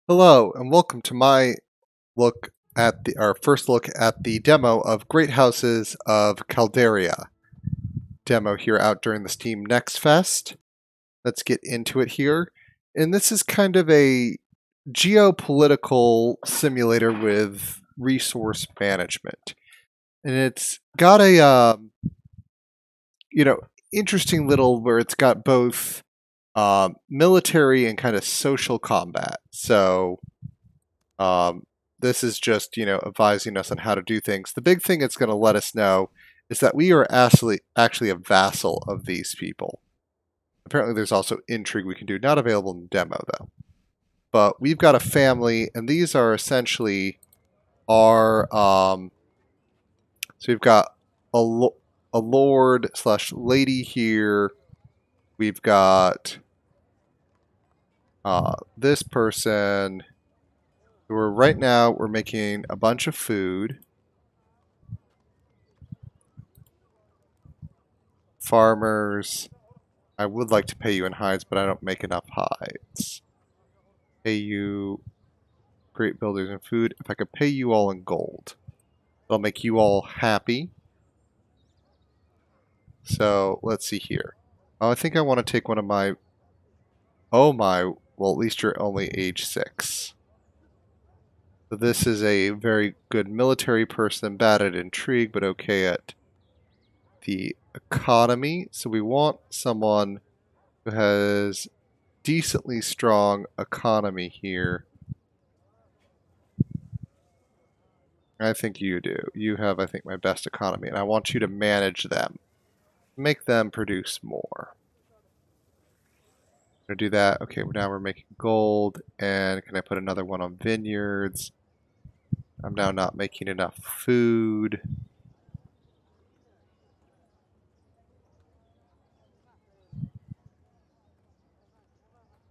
Hello, and welcome to my our first look at the demo of Great Houses of Calderia. Demo here out during the Steam Next Fest. Let's get into it here. And this is kind of a geopolitical simulator with resource management. And it's got a interesting little where it's got both military and kind of social combat. So this is just, advising us on how to do things. The big thing it's going to let us know is that we are actually a vassal of these people. Apparently there's also intrigue we can do, not available in the demo though. But we've got a family, and these are essentially our, so we've got a lord slash lady here. We've got this person. Right now we're making a bunch of food. Farmers. I would like to pay you in hides, but I don't make enough hides. Pay you great builders and food. If I could pay you all in gold, it'll make you all happy. So let's see here. Oh, I think I want to take one of my... Oh my, well at least you're only age 6. So this is a very good military person, bad at intrigue, but okay at the economy. So we want someone who has decently strong economy here. I think you do. You have, I think, my best economy, and I want you to manage them. Make them produce more. I'm going to do that. Okay, now we're making gold, and can I put another one on vineyards? I'm now not making enough food.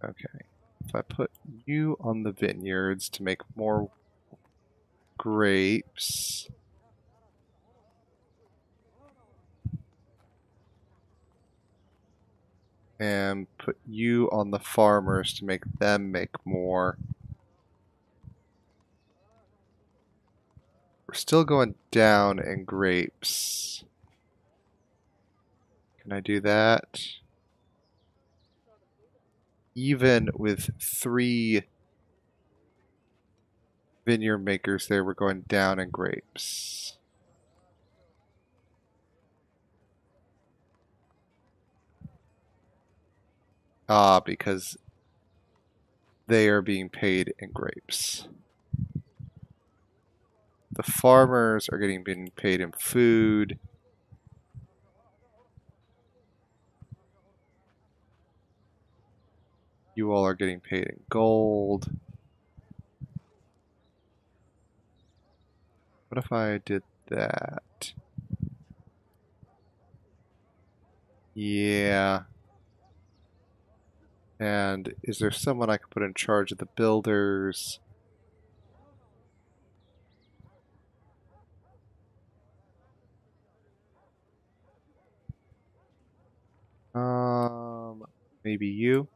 Okay, if I put you on the vineyards to make more grapes. And put you on the farmers to make them make more. We're still going down in grapes. Can I do that? Even with 3 vineyard makers there, we're going down in grapes. Because they are being paid in grapes. The farmers are being paid in food. You all are getting paid in gold. What if I did that? Yeah. And is there someone I could put in charge of the builders? Maybe you.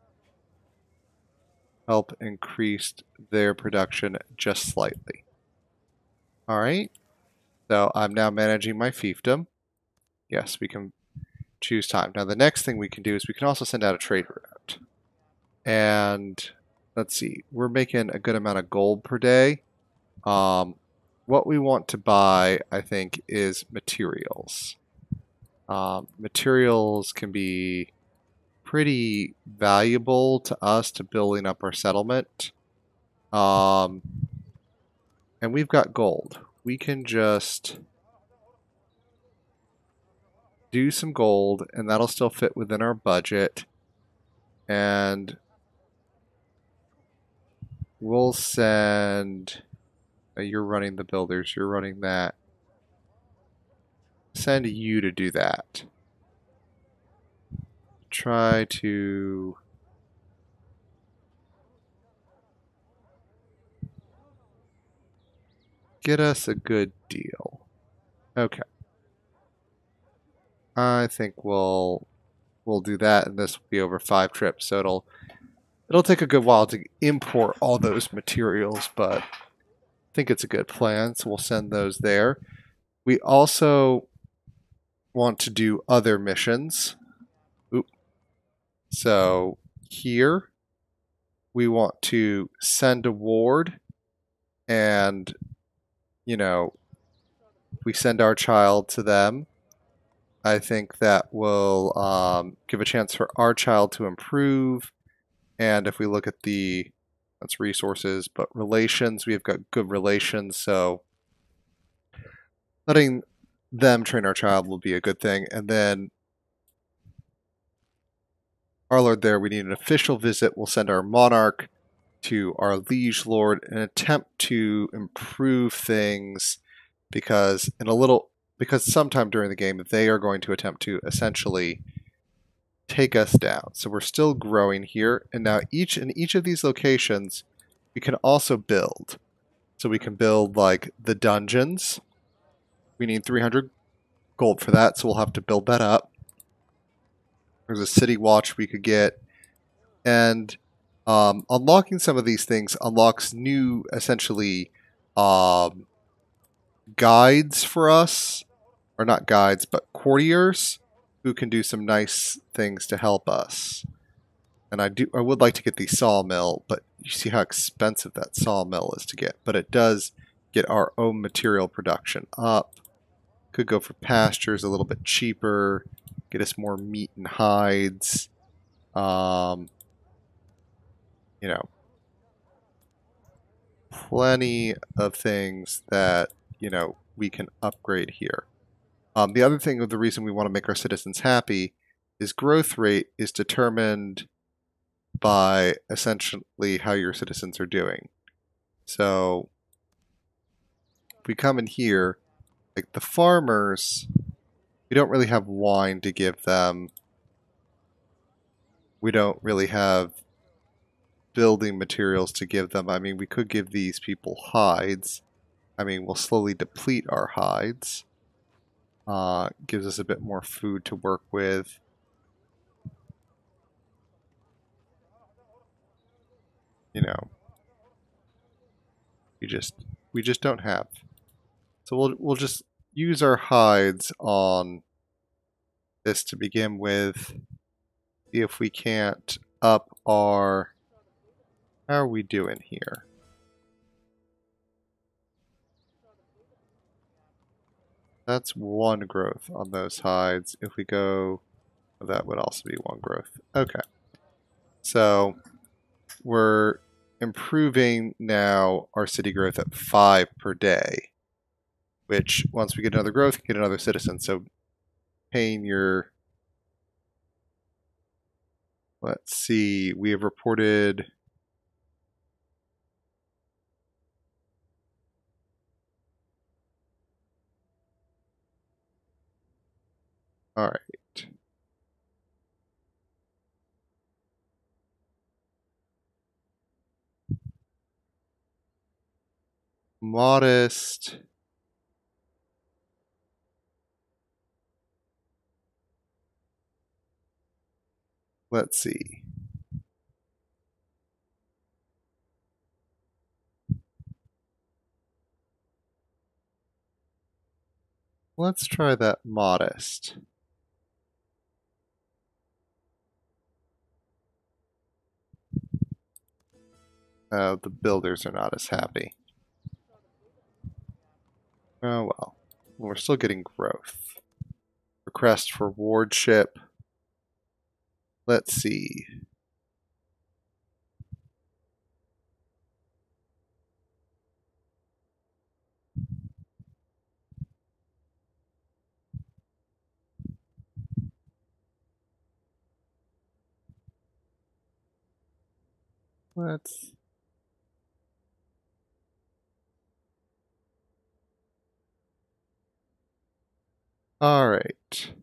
Help increase their production just slightly. Alright. So I'm now managing my fiefdom. Yes, we can choose time. Now the next thing we can do is we can also send out a trade route. And let's see, we're making a good amount of gold per day. What we want to buy, I think, is materials. Materials can be pretty valuable to us to building up our settlement. And we've got gold. We can just do some gold, and that'll still fit within our budget. And we'll send... You're running the builders. You're running that. Send you to do that. Try to... get us a good deal. Okay. I think we'll do that, and this will be over 5 trips, so it'll It'll take a good while to import all those materials, but I think it's a good plan, so we'll send those there. We also want to do other missions. Oop. So here we want to send a ward, and we send our child to them. I think that will give a chance for our child to improve. And if we look at that's resources, but relations, we've got good relations, so letting them train our child will be a good thing. And then our lord there, we need an official visit. We'll send our monarch to our liege lord and attempt to improve things because sometime during the game they are going to attempt to essentially take us down. So we're still growing here, and now in each of these locations we can also build. So we can build like the dungeons. We need 300 gold for that, so we'll have to build that up. There's a city watch we could get, and unlocking some of these things unlocks new, essentially, guides for us, or not guides, but courtiers who can do some nice things to help us. And I would like to get the sawmill, but you see how expensive that sawmill is to get. But it does get our own material production up. Could go for pastures a little bit cheaper, get us more meat and hides. Plenty of things that, we can upgrade here. The other thing, the reason we want to make our citizens happy is growth rate is determined by essentially how your citizens are doing. So if we come in here, like the farmers, we don't really have wine to give them. We don't really have building materials to give them. I mean, we could give these people hides. I mean, we'll slowly deplete our hides. Gives us a bit more food to work with. We just don't have. So we'll just use our hides on this to begin with. See if we can't up our... How are we doing here? That's one growth on those hides. If we go... That would also be one growth. Okay. So we're improving now our city growth at 5 per day. Which, once we get another growth, we get another citizen. So paying your... Let's see. We have reported... Alright. Modest. Let's see. Let's try that modest. The builders are not as happy. Oh well. We're still getting growth. Request for wardship. Let's see. Let's... Alright.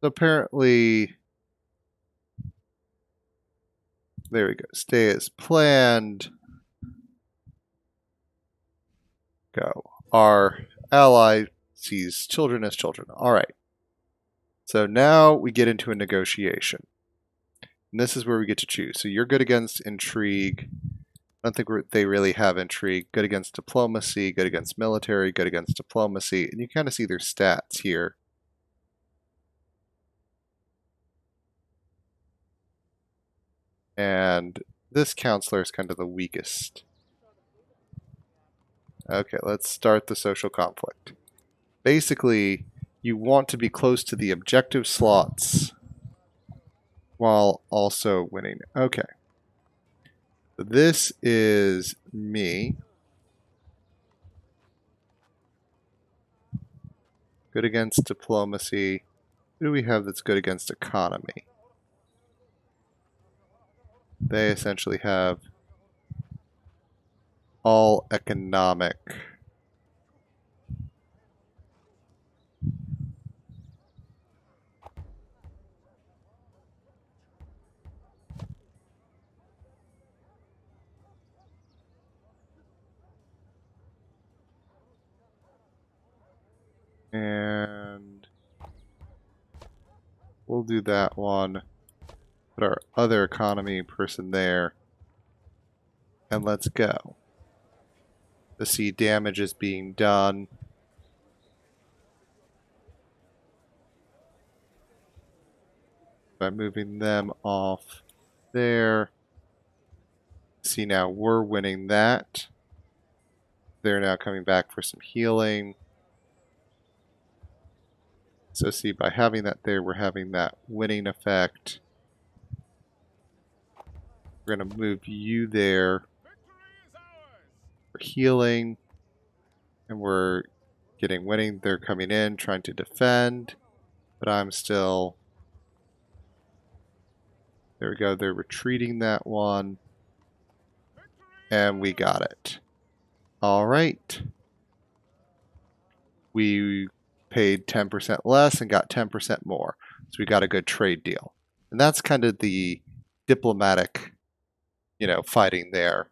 So apparently... There we go. Stay as planned. Go. Our ally sees children as children. All right. So now we get into a negotiation. And this is where we get to choose. So you're good against intrigue. I don't think they really have intrigue. Good against diplomacy, good against military, good against diplomacy. And you kind of see their stats here. And this counselor is kind of the weakest. Okay, let's start the social conflict. Basically, you want to be close to the objective slots while also winning. Okay. This is me. Good against diplomacy. Who do we have that's good against economy? They essentially have all economic. And we'll do that one. Put our other economy person there. And let's go. To see damage is being done. By moving them off there. See, now we're winning that. They're now coming back for some healing. So see, by having that there, we're having that winning effect. We're going to move you there for healing. And we're getting winning. They're coming in, trying to defend. But I'm still... There we go. They're retreating that one. And we got it. All right. We paid 10% less and got 10% more. So we got a good trade deal. And that's kind of the diplomatic, fighting there.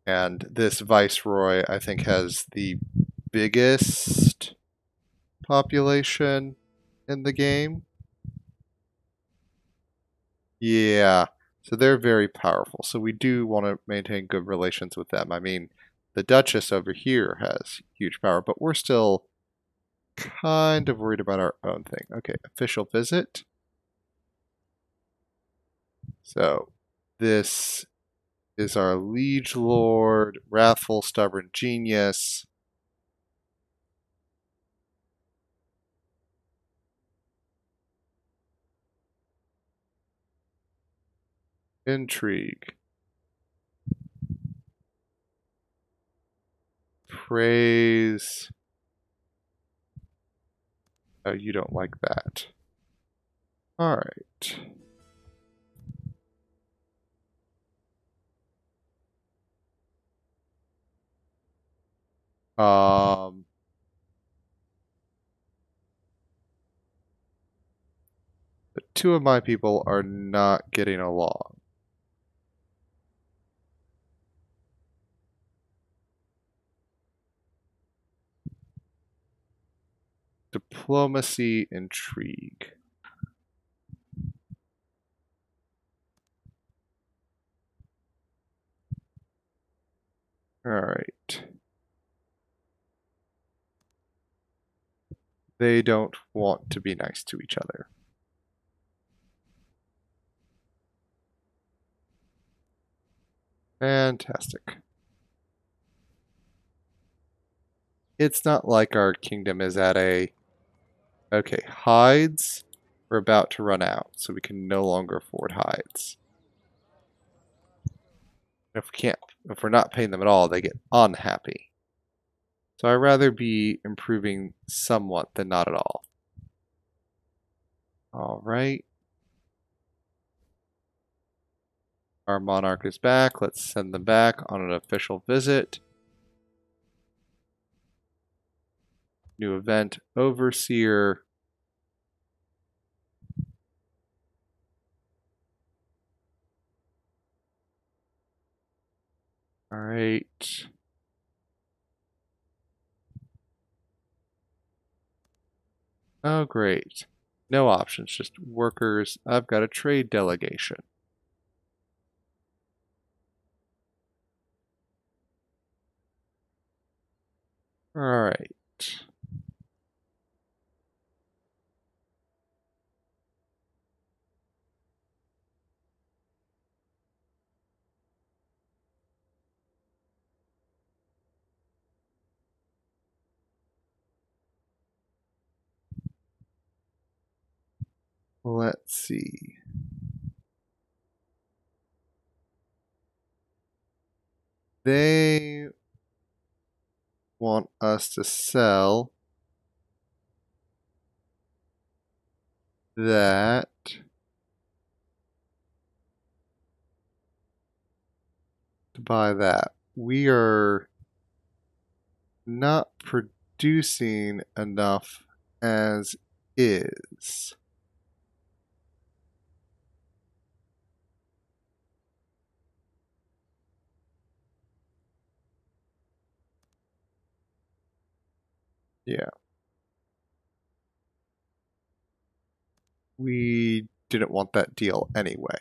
And this viceroy, I think, has the biggest population in the game. Yeah, so they're very powerful. So we do want to maintain good relations with them. I mean, the Duchess over here has huge power, but we're still kind of worried about our own thing. Okay, official visit. So this is our liege lord, wrathful, stubborn genius. Intrigue. Praise. Oh, you don't like that. All right. But two of my people are not getting along. Diplomacy, intrigue. All right. They don't want to be nice to each other. Fantastic. It's not like our kingdom is at a... Okay, hides. We're about to run out, so we can no longer afford hides. If we're not paying them at all, they get unhappy. So I'd rather be improving somewhat than not at all. All right. Our monarch is back. Let's send them back on an official visit. New event, overseer. All right. Oh, great. No options, just workers. I've got a trade delegation. All right. Let's see. They want us to sell that, to buy that. We are not producing enough as is. Yeah, we didn't want that deal anyway.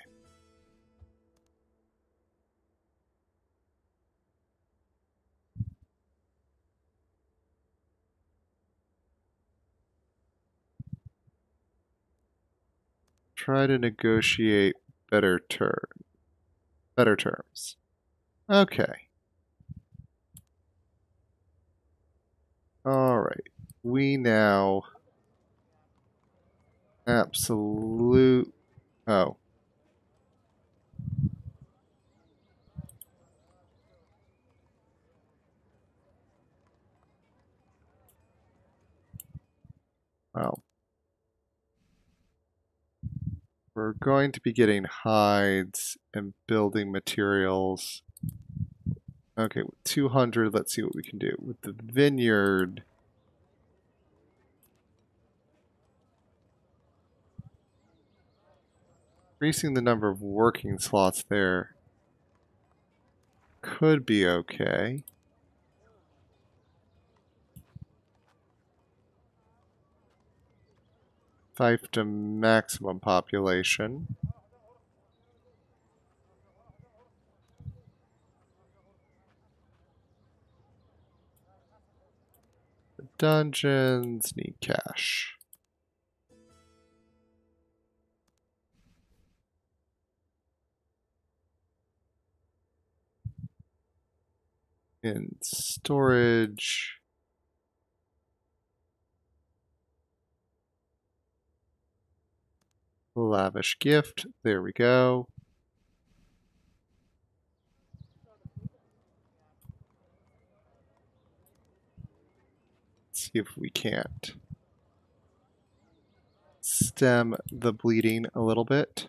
Try to negotiate better terms. Okay. All right. We now absolute. Oh, well, we're going to be getting hides and building materials. Okay, with 200, let's see what we can do. With the vineyard, increasing the number of working slots there could be okay. 5 to maximum population. The dungeons need cash. In storage. Lavish gift. There we go. Let's see if we can't stem the bleeding a little bit.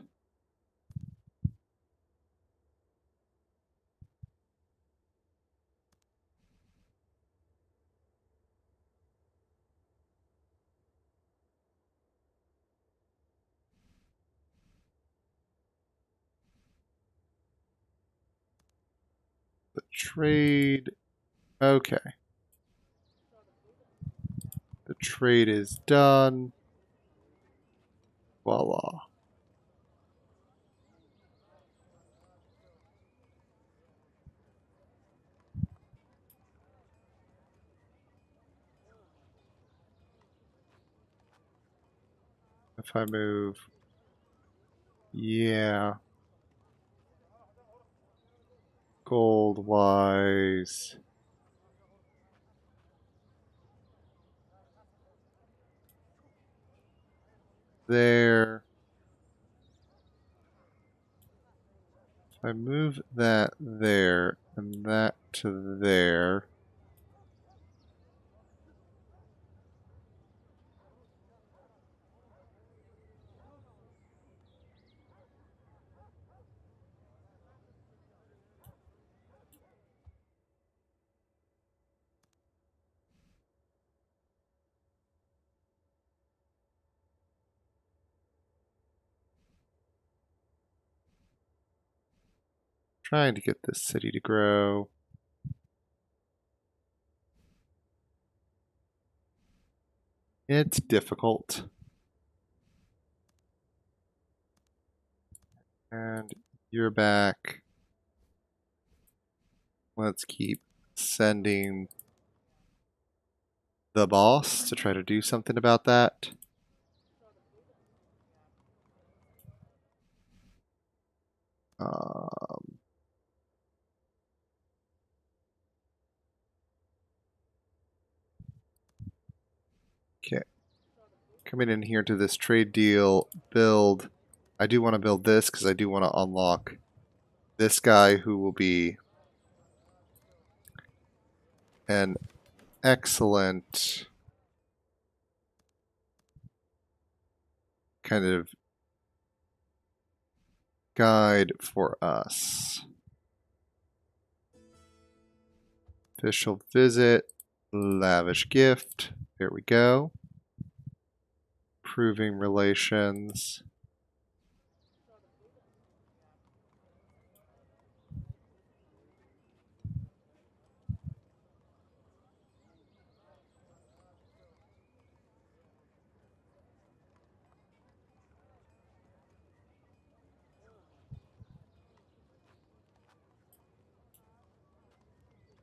The trade. Okay. The trade is done. Voila. If I move. Yeah. Gold wise. There. If I move that there and that to there. Trying to get this city to grow. It's difficult. And you're back. Let's keep sending the boss to try to do something about that. Okay. Coming in here to this trade deal, build. I do want to build this because I do want to unlock this guy who will be an excellent kind of guide for us. Official visit, lavish gift. There we go. Proving relations.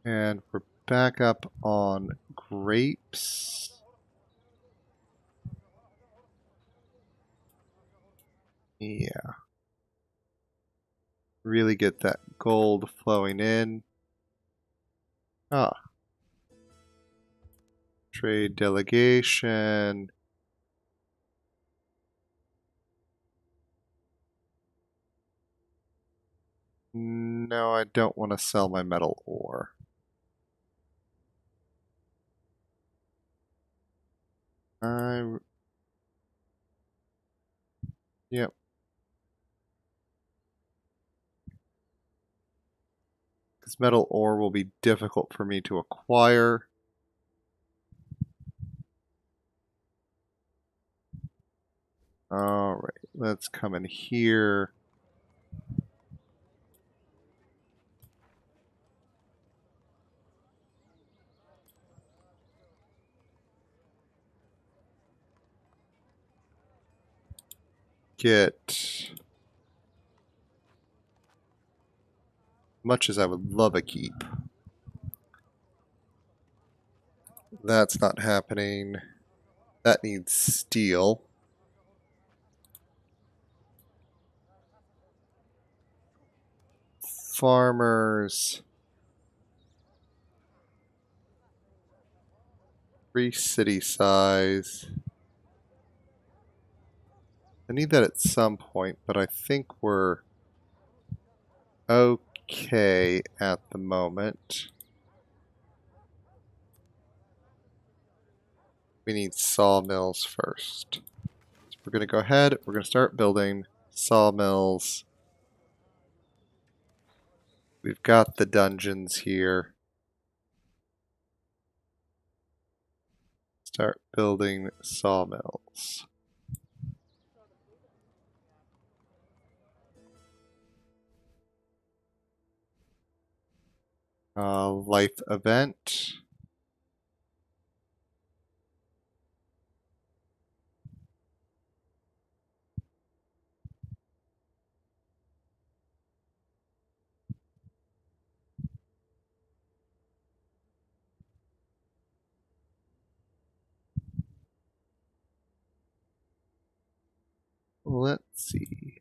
And we're back up on grapes. Yeah. Really get that gold flowing in. Ah. Trade delegation. No, I don't want to sell my metal ore. Yep. Because metal ore will be difficult for me to acquire. Alright, let's come in here. Get, much as I would love a keep. That's not happening. That needs steel. Farmers. Free city size. I need that at some point, but I think we're okay at the moment. We need sawmills first. So we're going to go ahead, we're going to start building sawmills. We've got the dungeons here. Start building sawmills. Life event. Let's see.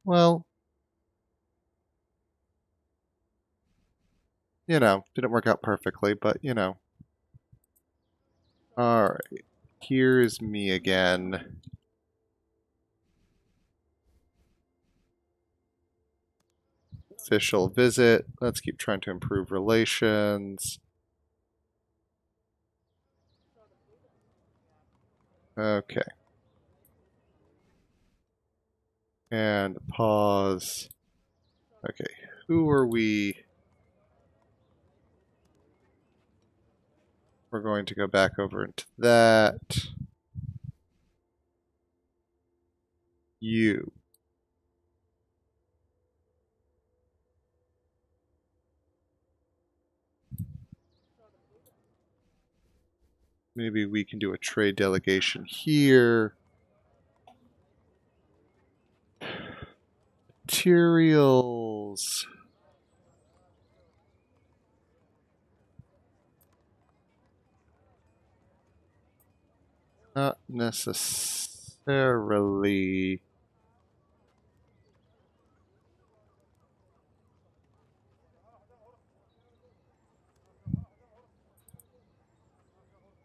Well, didn't work out perfectly, but Alright, here's me again. Official visit. Let's keep trying to improve relations. Okay. And pause. Okay, who are we? We're going to go back over into that. You. Maybe we can do a trade delegation here. Materials. Not necessarily.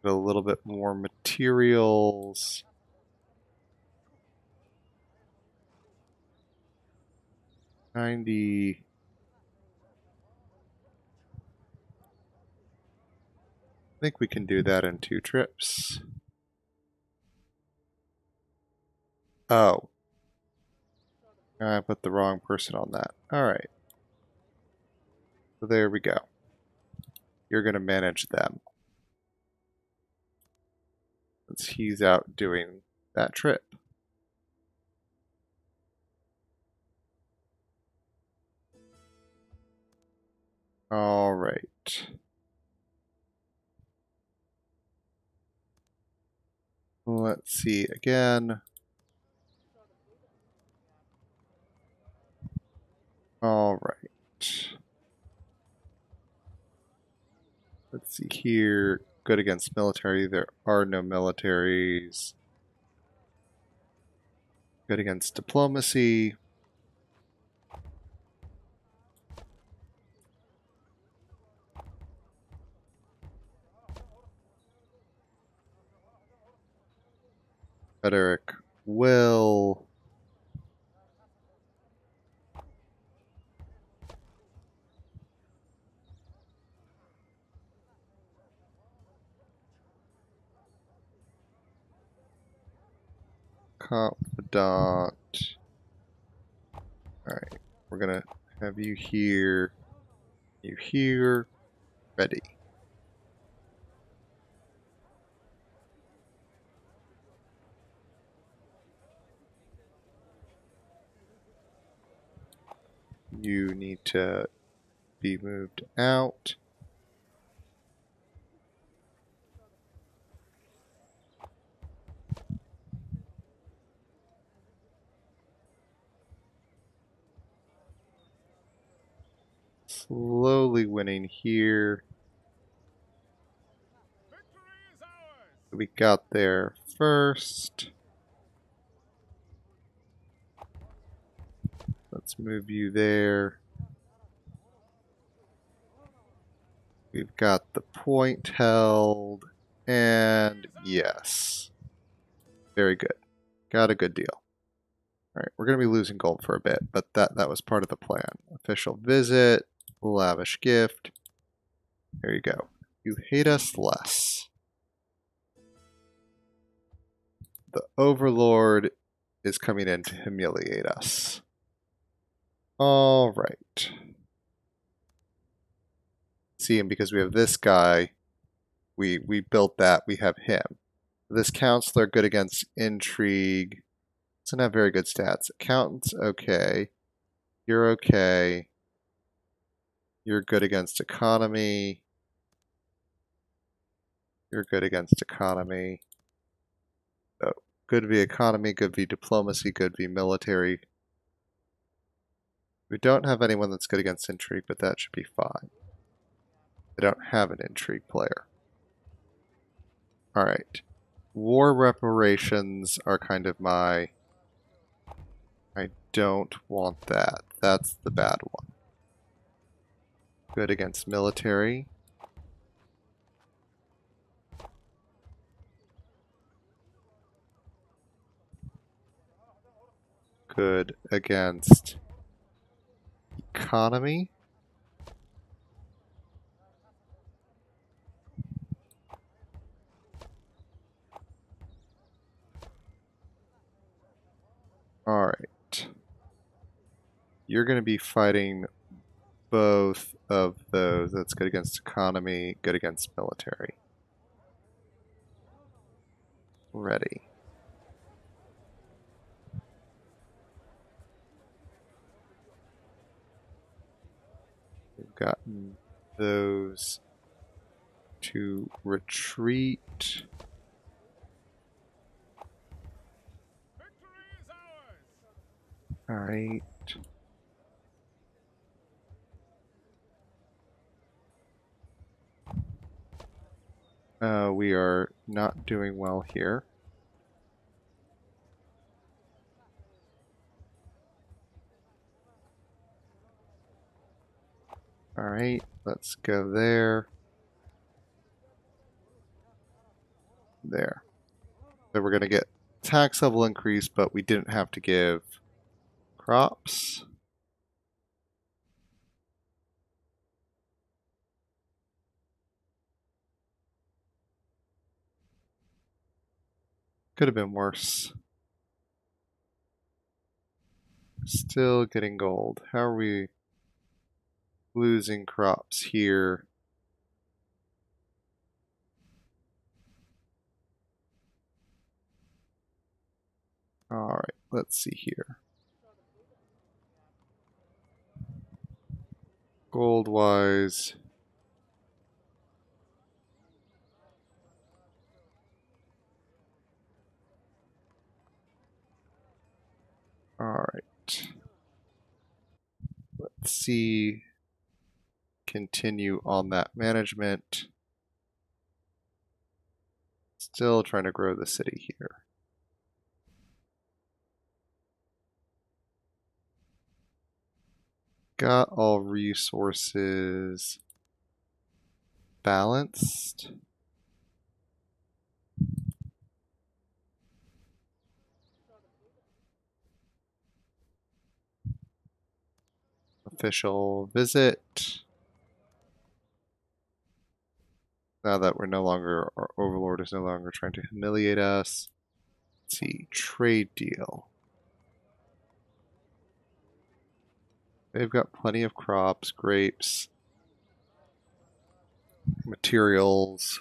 A little bit more materials. I think we can do that in 2 trips. Oh. I put the wrong person on that. Alright. So there we go. You're going to manage them. Since he's out doing that trip. Alright. Let's see again. Alright. Let's see here. Good against military. There are no militaries. Good against diplomacy. Frederick will. Confidant. Alright, we're gonna have you here, ready. You need to be moved out. Slowly winning here. We got there first. Let's move you there. We've got the point held. And yes. Very good. Got a good deal. Alright, we're going to be losing gold for a bit, but that was part of the plan. Official visit, lavish gift. There you go. You hate us less. The Overlord is coming in to humiliate us. Alright. See, and because we have this guy, we built that, we have him. This counselor, good against intrigue. Doesn't have very good stats. Accountant's okay. You're okay. You're good against economy. You're good against economy. So, good v economy, good v diplomacy, good v military. We don't have anyone that's good against intrigue, but that should be fine. I don't have an intrigue player. Alright. War reparations are kind of my... I don't want that. That's the bad one. Good against military. Good against economy. Alright. You're going to be fighting both of those. That's good against economy, good against military. Ready. gotten those to retreat. All right. We are not doing well here. All right, let's go there. There. So we're going to get tax level increase, but we didn't have to give crops. Could have been worse. Still getting gold. How are we losing crops here? All right, let's see here. Gold wise. All right. Let's see. Continue on that management. Still trying to grow the city here. Got all resources balanced. Official visit. Now that we're no longer, our overlord is no longer trying to humiliate us. Let's see, trade deal. They've got plenty of crops, grapes, materials.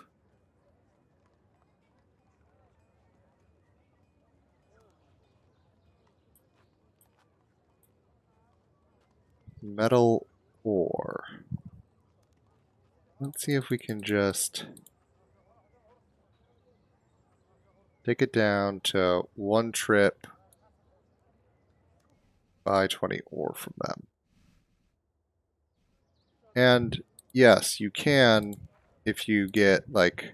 Metal ore. Let's see if we can just take it down to one trip, buy 20 ore from them. And yes, you can, if you get like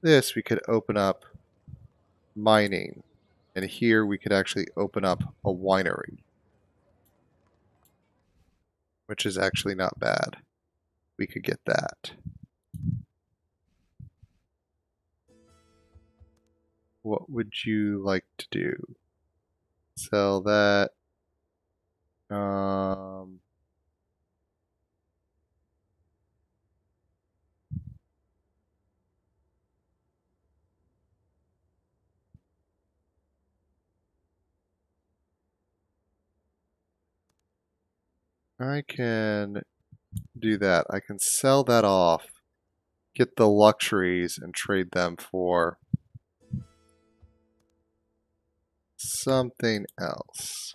this, we could open up mining. And here we could actually open up a winery, which is actually not bad. We could get that. What would you like to do? Sell that. I can do that. I can sell that off, get the luxuries, and trade them for something else.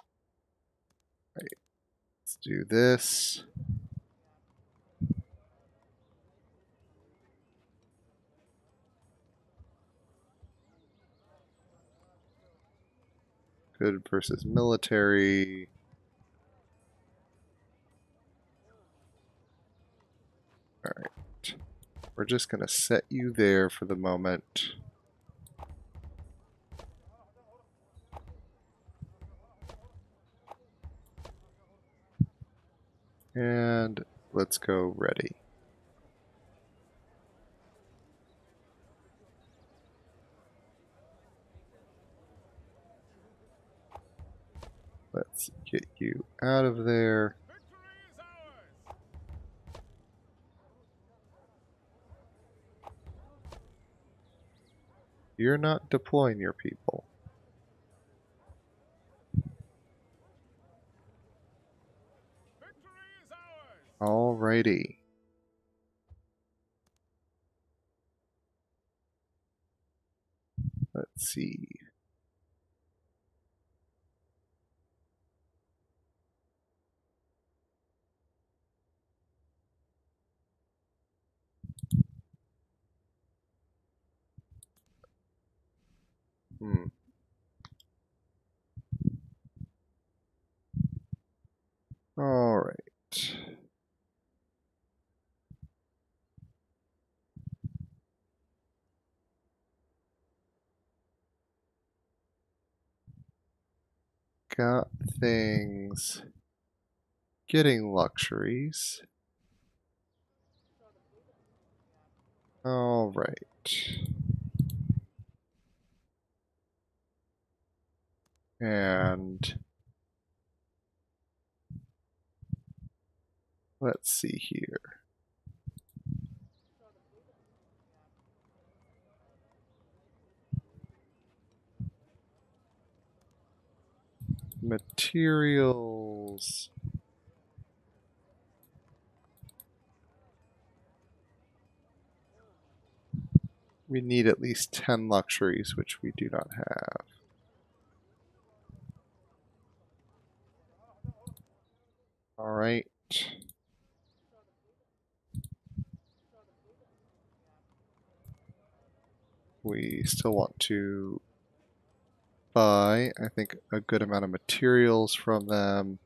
Right. Let's do this. Good versus military. Alright. We're just going to set you there for the moment. And let's go ready. Let's get you out of there. You're not deploying your people. Alrighty. Let's see. Hmm. All right. Got things. Getting luxuries. All right. And let's see here. Materials. We need at least 10 luxuries, which we do not have. All right. We still want to buy, I think, a good amount of materials from them.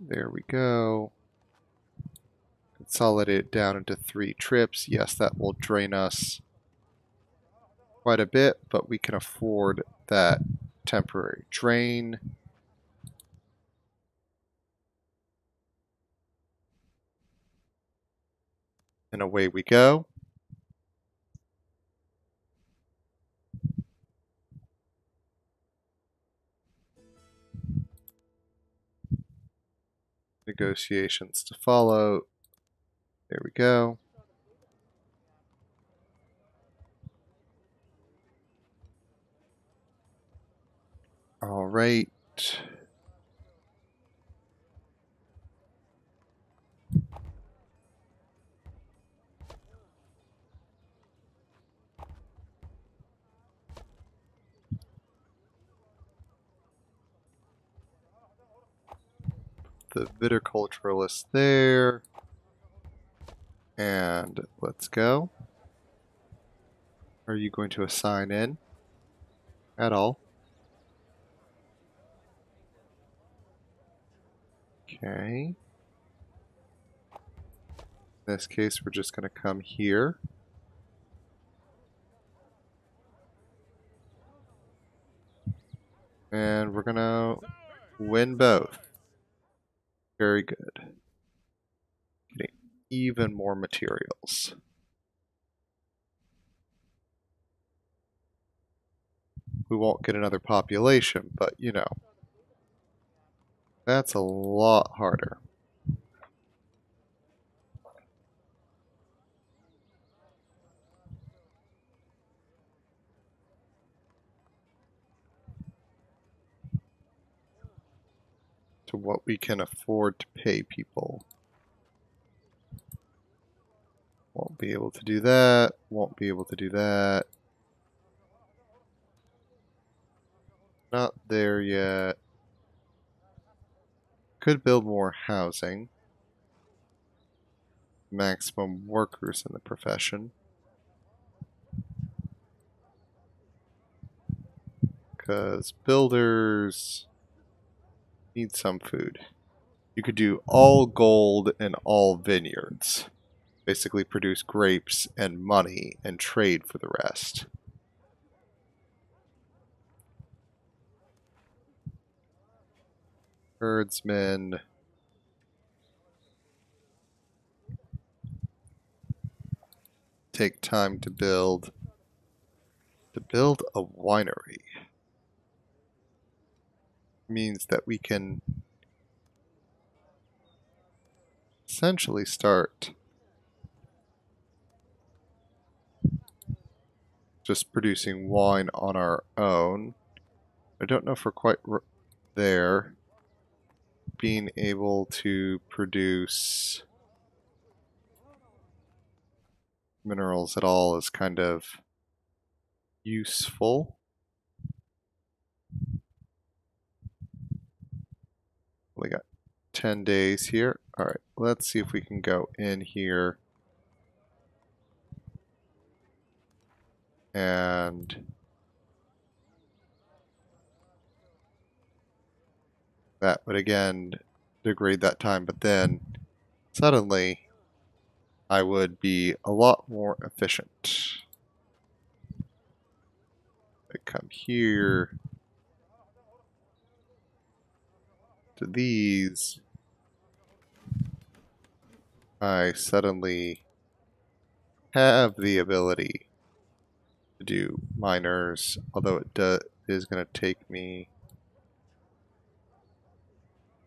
There we go. Consolidate it down into 3 trips. Yes, that will drain us quite a bit, but we can afford that temporary drain. And away we go. Negotiations to follow. There we go. All right. The viticulturalist there. And let's go. Are you going to assign in at all? Okay. In this case, we're just going to come here. And we're going to win both. Very good. Getting even more materials. We won't get another population, but you know, that's a lot harder. To what we can afford to pay people. Won't be able to do that. Won't be able to do that. Not there yet. Could build more housing. Maximum workers in the profession. Because builders need some food. You could do all gold and all vineyards. Basically produce grapes and money and trade for the rest. Herdsmen. Take time to build. To build a winery means that we can essentially start just producing wine on our own. I don't know if we're quite there. Being able to produce minerals at all is kind of useful. We got 10 days here. All right, let's see if we can go in here And that would again degrade that time, but then suddenly I would be a lot more efficient. I come here to these, I suddenly have the ability to do miners, although it is going to take me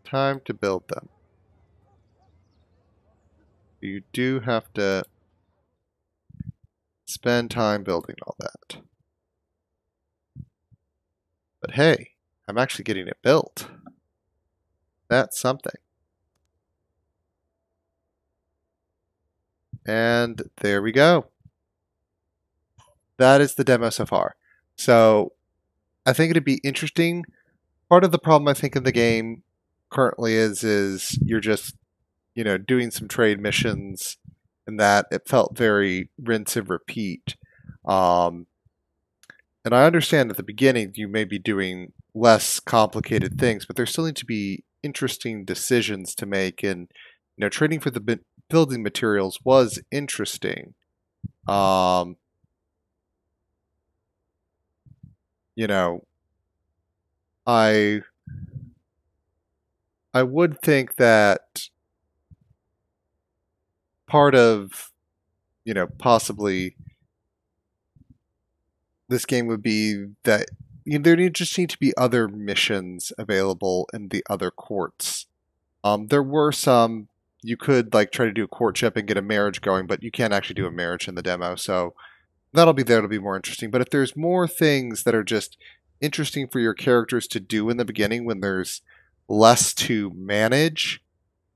time to build them. You do have to spend time building all that. But hey, I'm actually getting it built. That's something. And there we go. That is the demo so far. So I think it'd be interesting. Part of the problem I think in the game currently is you're just, doing some trade missions, and that it felt very rinse and repeat. And I understand at the beginning you may be doing less complicated things, but there still need to be interesting decisions to make. And trading for the building materials was interesting. I would think that part of, possibly this game would be that there just need to be other missions available in the other courts. There were some you could try to do a courtship and get a marriage going, but you can't actually do a marriage in the demo, so that'll be there to be more interesting. But if there's more things that are just interesting for your characters to do in the beginning when there's less to manage,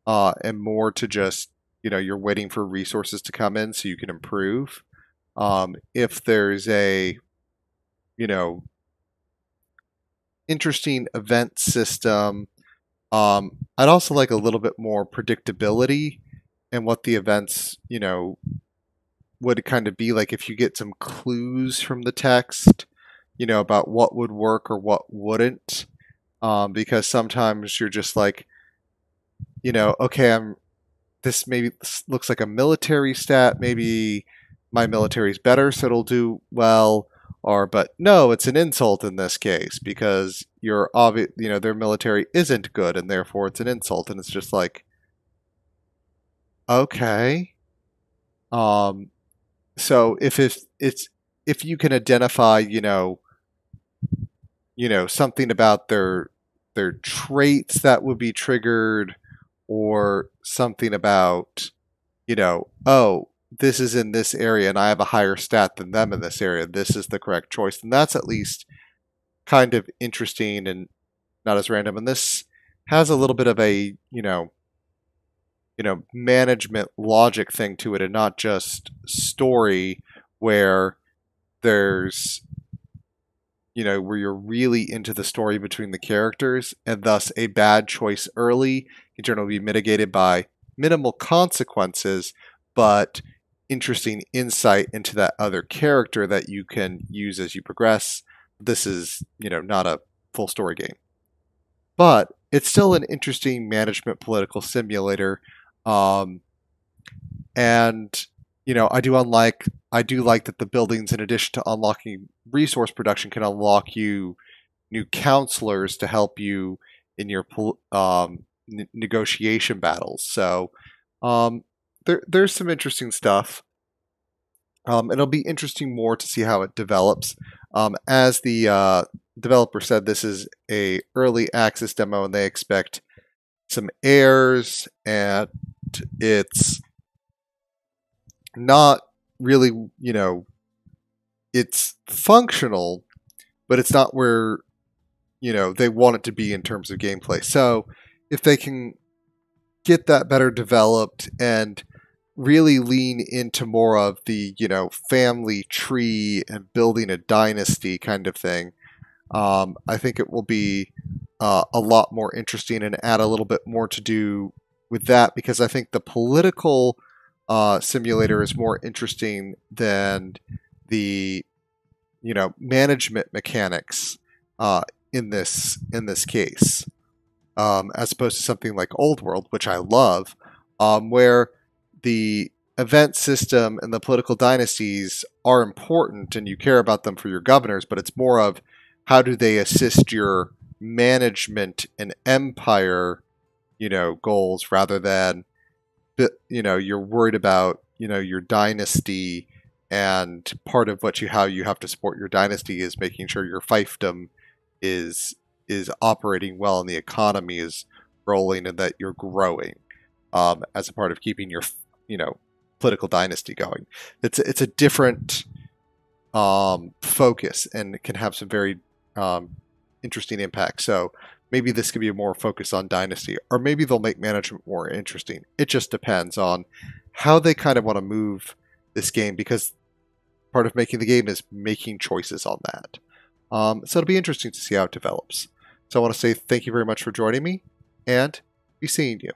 and more to just, you're waiting for resources to come in so you can improve. If there's a, interesting event system, I'd also like a little bit more predictability in what the events, would kind of be like if you get some clues from the text, about what would work or what wouldn't. Because sometimes you're just like, okay, this maybe looks like a military stat. Maybe my military's better, so it'll do well. But no, it's an insult in this case because their military isn't good, and therefore it's an insult. And it's just like, okay. So if you can identify, something about their traits that would be triggered, or something about, oh, this is in this area and I have a higher stat than them in this area, this is the correct choice. And that's at least kind of interesting and not as random. And this has a little bit of a, management logic thing to it, and not just story where there's, where you're really into the story between the characters, and thus a bad choice early can generally be mitigated by minimal consequences, but interesting insight into that other character that you can use as you progress. This is, not a full story game, but it's still an interesting management political simulator. And I do like that the buildings, in addition to unlocking resource production, can unlock you new counselors to help you in your negotiation battles. So there's some interesting stuff. It'll be interesting more to see how it develops. As the developer said, this is a early access demo, and they expect some errors, and it's not really, it's functional, but it's not where, they want it to be in terms of gameplay. So if they can get that better developed and really lean into more of the, family tree and building a dynasty kind of thing, I think it will be a lot more interesting and add a little bit more to do with that, because I think the political simulator is more interesting than the management mechanics in this case, as opposed to something like Old World, which I love, where the event system and the political dynasties are important and you care about them for your governors, but it's more of how do they assist your management and empire, goals rather than, you're worried about, your dynasty, and part of how you have to support your dynasty is making sure your fiefdom is operating well and the economy is rolling and that you're growing, as a part of keeping your political dynasty going. It's a different focus, and it can have some very interesting impact. So maybe this could be a more focus on dynasty, or maybe they'll make management more interesting. It just depends on how they kind of want to move this game, because part of making the game is making choices on that. So it'll be interesting to see how it develops. So I want to say thank you very much for joining me, and be seeing you.